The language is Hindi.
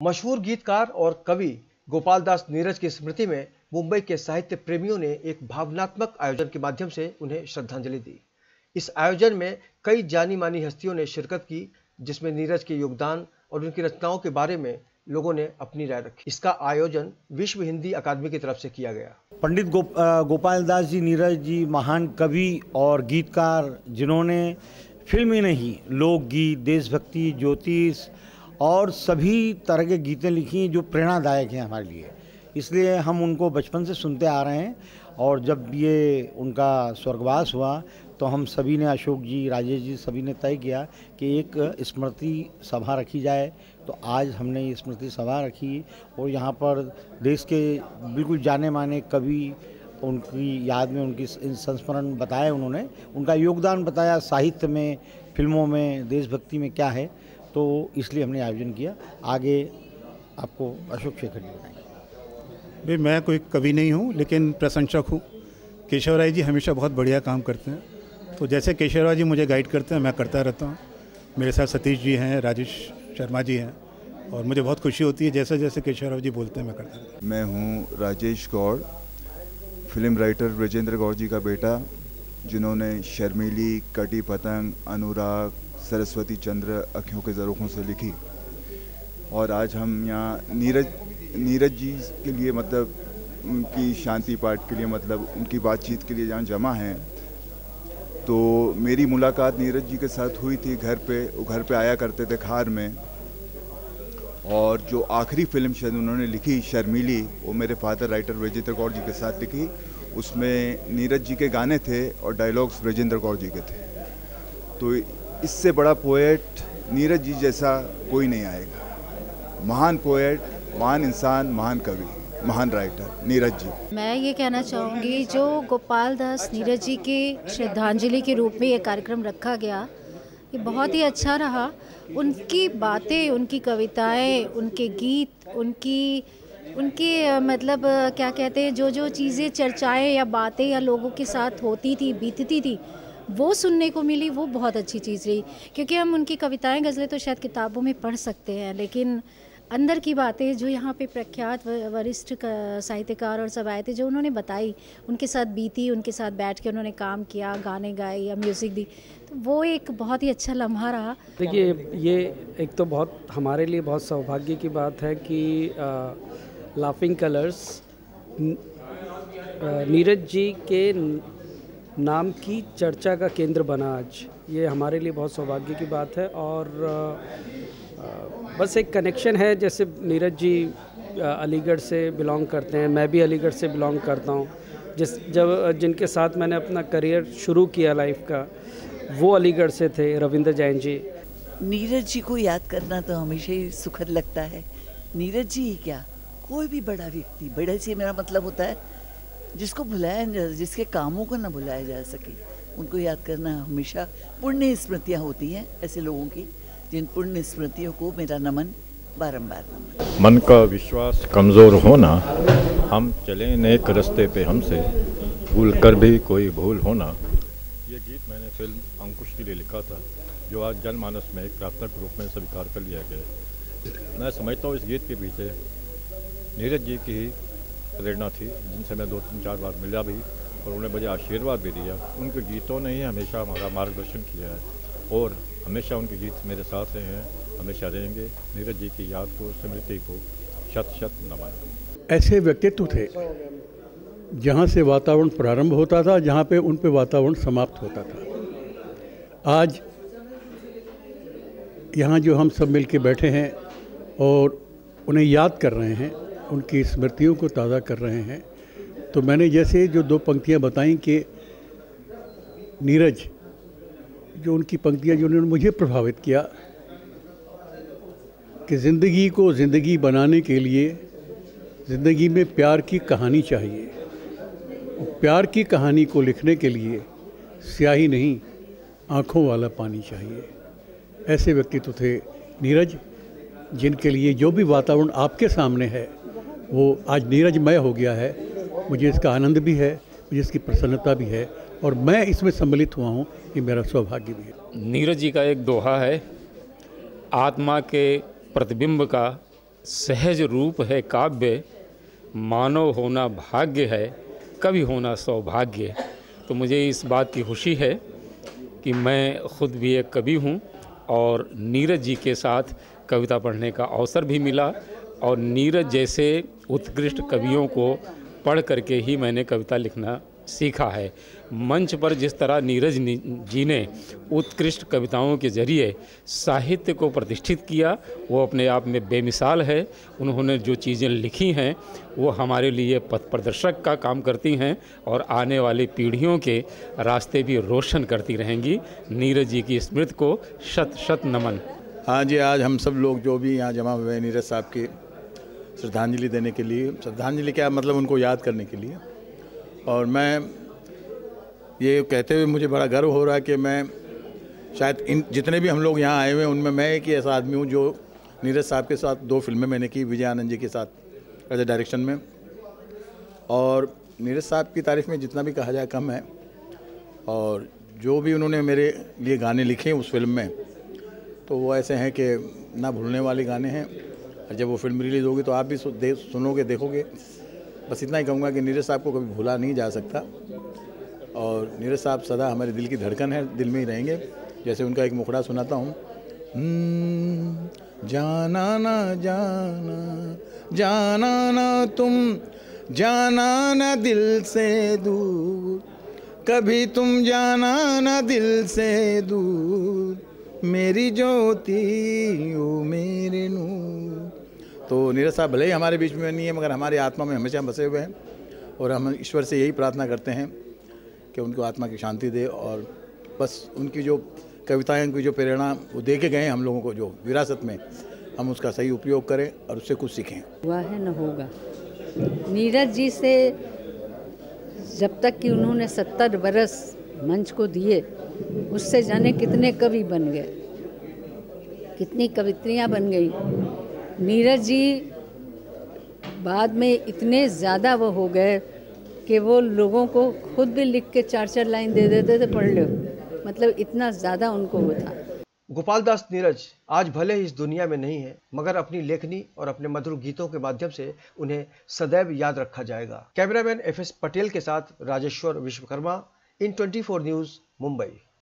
मशहूर गीतकार और कवि गोपाल दास नीरज की स्मृति में मुंबई के साहित्य प्रेमियों ने एक भावनात्मक आयोजन के माध्यम से उन्हें श्रद्धांजलि दी। इस आयोजन में कई जानी मानी हस्तियों ने शिरकत की, जिसमें नीरज के योगदान और उनकी रचनाओं के बारे में लोगों ने अपनी राय रखी। इसका आयोजन विश्व हिंदी अकादमी की तरफ से किया गया। पंडित गोपाल दास जी नीरज जी महान कवि और गीतकार, जिन्होंने फिल्म ही नहीं लोकगीत, देशभक्ति, ज्योतिष और सभी तरह के गीतें लिखी जो प्रेरणादायक हैं हमारे लिए। इसलिए हम उनको बचपन से सुनते आ रहे हैं और जब ये उनका स्वर्गवास हुआ तो हम सभी ने, अशोक जी, राजेश जी, सभी ने तय किया कि एक स्मृति सभा रखी जाए। तो आज हमने ये स्मृति सभा रखी और यहाँ पर देश के बिल्कुल जाने माने कवि, उनकी याद में उनकी संस्मरण बताए, उन्होंने उनका योगदान बताया साहित्य में, फिल्मों में, देशभक्ति में क्या है। तो इसलिए हमने आयोजन किया। आगे आपको अशोक शेखर जी बताएंगे। भाई, मैं कोई कवि नहीं हूँ लेकिन प्रशंसक हूँ। केशव राय जी हमेशा बहुत बढ़िया काम करते हैं, तो जैसे केशव राय जी मुझे गाइड करते हैं मैं करता रहता हूँ। मेरे साथ सतीश जी हैं, राजेश शर्मा जी हैं और मुझे बहुत खुशी होती है जैसे जैसे केशव राय जी बोलते हैं मैं करता रहता हूँ। मैं हूँ राजेश गौड़, फिल्म राइटर ब्रजेंद्र गौड़ जी का बेटा, जिन्होंने शर्मीली, कटी पतंग, अनुराग, सरस्वती चंद्र, अखियों के ज़रूखों से लिखी। और आज हम यहाँ नीरज जी के लिए, मतलब उनकी शांति पाठ के लिए, मतलब उनकी बातचीत के लिए जहाँ जमा हैं। तो मेरी मुलाकात नीरज जी के साथ हुई थी घर पे। वो घर पे आया करते थे खार में। और जो आखिरी फिल्म शायद उन्होंने लिखी शर्मीली, वो मेरे फादर राइटर ब्रजेंद्र गौड़ जी के साथ लिखी। उसमें नीरज जी के गाने थे और डायलॉग्स ब्रजेंद्र गौड़ जी के थे। तो इससे बड़ा पोएट नीरज जी जैसा कोई नहीं आएगा। महान पोएट, महान इंसान, महान कवि, महान राइटर नीरज जी। मैं ये कहना चाहूँगी, जो गोपाल दास नीरज जी के श्रद्धांजलि के रूप में ये कार्यक्रम रखा गया, ये बहुत ही अच्छा रहा। उनकी बातें, उनकी कविताएं, उनके गीत, उनकी मतलब क्या कहते हैं, जो चीज़ें, चर्चाएं या बातें या लोगों के साथ होती थी, बीतती थी, वो सुनने को मिली। वो बहुत अच्छी चीज़ रही, क्योंकि हम उनकी कविताएं, गज़लें तो शायद किताबों में पढ़ सकते हैं, लेकिन अंदर की बातें जो यहाँ पे प्रख्यात वरिष्ठ साहित्यकार और सब आए थे, जो उन्होंने बताई, उनके साथ बीती, उनके साथ बैठ के उन्होंने काम किया, गाने गाए या म्यूज़िक दी, तो वो एक बहुत ही अच्छा लम्हा रहा। देखिए, ये एक तो बहुत हमारे लिए बहुत सौभाग्य की बात है कि लाफिंग कलर्स नीरज जी के नाम की चर्चा का केंद्र बना आज। ये हमारे लिए बहुत सौभाग्य की बात है। और बस एक कनेक्शन है, जैसे नीरज जी अलीगढ़ से बिलोंग करते हैं, मैं भी अलीगढ़ से बिलोंग करता हूँ। जिनके साथ मैंने अपना करियर शुरू किया लाइफ का, वो अलीगढ़ से थे, रविंद्र जैन जी। नीरज जी को याद करना तो हमेशा ही सुखद लगता है। नीरज जी ही क्या, कोई भी बड़ा व्यक्ति, बड़े से मेरा मतलब होता है जिसको भुलाया न जा, जिसके कामों को ना भुलाया जा सके, उनको याद करना हमेशा पुण्य स्मृतियाँ होती हैं ऐसे लोगों की। जिन पुण्य स्मृतियों को मेरा नमन, बारंबार नमन। मन का विश्वास कमज़ोर होना, हम चले नेक रास्ते पे हमसे भूल कर भी कोई भूल होना। ये गीत मैंने फिल्म अंकुश के लिए लिखा था, जो आज जनमानस में एक प्रार्थना के रूप में स्वीकार कर लिया गया। मैं समझता हूँ इस गीत के पीछे नीरज जी की ही प्रेरणा थी, जिनसे मैं 2-3-4 बार मिला भी और उन्हें मुझे आशीर्वाद भी दिया। उनके गीतों ने ही हमेशा हमारा मार्गदर्शन किया है और हमेशा उनके गीत मेरे साथ हैं, हमेशा रहेंगे। नीरज जी की याद को, स्मृति को शत शत नमन। ऐसे व्यक्तित्व थे जहाँ से वातावरण प्रारंभ होता था, जहाँ पे उन पे वातावरण समाप्त होता था। आज यहाँ जो हम सब मिल के बैठे हैं और उन्हें याद कर रहे हैं, उनकी स्मृतियों को ताज़ा कर रहे हैं, तो मैंने जैसे जो 2 पंक्तियाँ बताई कि नीरज, जो उनकी पंक्तियाँ जो उन्होंने मुझे प्रभावित किया कि ज़िंदगी को ज़िंदगी बनाने के लिए ज़िंदगी में प्यार की कहानी चाहिए। प्यार की कहानी को लिखने के लिए स्याही नहीं, आँखों वाला पानी चाहिए। ऐसे व्यक्तित्व थे नीरज, जिनके लिए जो भी वातावरण आपके सामने है वो आज नीरजमय हो गया है। मुझे इसका आनंद भी है, मुझे इसकी प्रसन्नता भी है और मैं इसमें सम्मिलित हुआ हूँ, ये मेरा सौभाग्य भी है। नीरज जी का एक दोहा है, आत्मा के प्रतिबिंब का सहज रूप है काव्य, मानव होना भाग्य है, कवि होना सौभाग्य। तो मुझे इस बात की खुशी है कि मैं खुद भी एक कवि हूँ और नीरज जी के साथ कविता पढ़ने का अवसर भी मिला, और नीरज जैसे उत्कृष्ट कवियों को पढ़ करके ही मैंने कविता लिखना सीखा है। मंच पर जिस तरह नीरज जी ने उत्कृष्ट कविताओं के जरिए साहित्य को प्रतिष्ठित किया, वो अपने आप में बेमिसाल है। उन्होंने जो चीज़ें लिखी हैं वो हमारे लिए पथ प्रदर्शक का काम करती हैं और आने वाली पीढ़ियों के रास्ते भी रोशन करती रहेंगी। नीरज जी की स्मृति को शत शत नमन। हाँ जी, आज हम सब लोग जो भी यहाँ जमा हुए हैं नीरज साहब की श्रद्धांजलि देने के लिए, श्रद्धांजलि क्या मतलब उनको याद करने के लिए। और मैं ये कहते हुए मुझे बड़ा गर्व हो रहा है कि मैं शायद इन जितने भी हम लोग यहाँ आए हुए हैं उनमें मैं एक ही ऐसा आदमी हूँ जो नीरज साहब के साथ 2 फिल्में मैंने की, विजय आनंद जी के साथ एज ए डायरेक्शन में। और नीरज साहब की तारीफ में जितना भी कहा जाए कम है। और जो भी उन्होंने मेरे लिए गाने लिखे उस फिल्म में, तो वो ऐसे हैं कि ना भूलने वाले गाने हैं। और जब वो फिल्म रिलीज़ होगी तो आप भी सुनोगे, देखोगे। बस इतना ही कहूँगा कि नीरज साहब को कभी भूला नहीं जा सकता, और नीरज साहब सदा हमारे दिल की धड़कन है, दिल में ही रहेंगे। जैसे उनका एक मुखड़ा सुनाता हूँ, जाना ना जाना, जाना ना तुम, जाना ना दिल से दूर, कभी तुम जाना ना दिल से दूर, मेरी ज्योति ओ मेरे नूर। तो नीरज साहब भले ही हमारे बीच में नहीं है, मगर हमारी आत्मा में हमेशा बसे हुए हैं। और हम ईश्वर से यही प्रार्थना करते हैं कि उनको आत्मा की शांति दे, और बस उनकी जो कविताएं, उनकी जो प्रेरणा वो दे के गए हम लोगों को जो विरासत में, हम उसका सही उपयोग करें और उससे कुछ सीखें। हुआ है न होगा। नीरज जी से जब तक कि उन्होंने 70 बरस मंच को दिए, उससे जाने कितने कवि बन गए, कितनी कवित्रियाँ बन गई। नीरज जी बाद में इतने ज़्यादा वो हो गए कि वो लोगों को खुद भी लिख के 4-4 लाइन दे देते थे, पढ़ लो। मतलब इतना ज़्यादा उनको वो था। गोपाल दास नीरज आज भले ही इस दुनिया में नहीं है, मगर अपनी लेखनी और अपने मधुर गीतों के माध्यम से उन्हें सदैव याद रखा जाएगा। कैमरामैन FS पटेल के साथ राजेश्वर विश्वकर्मा, इन 24 न्यूज़, मुंबई।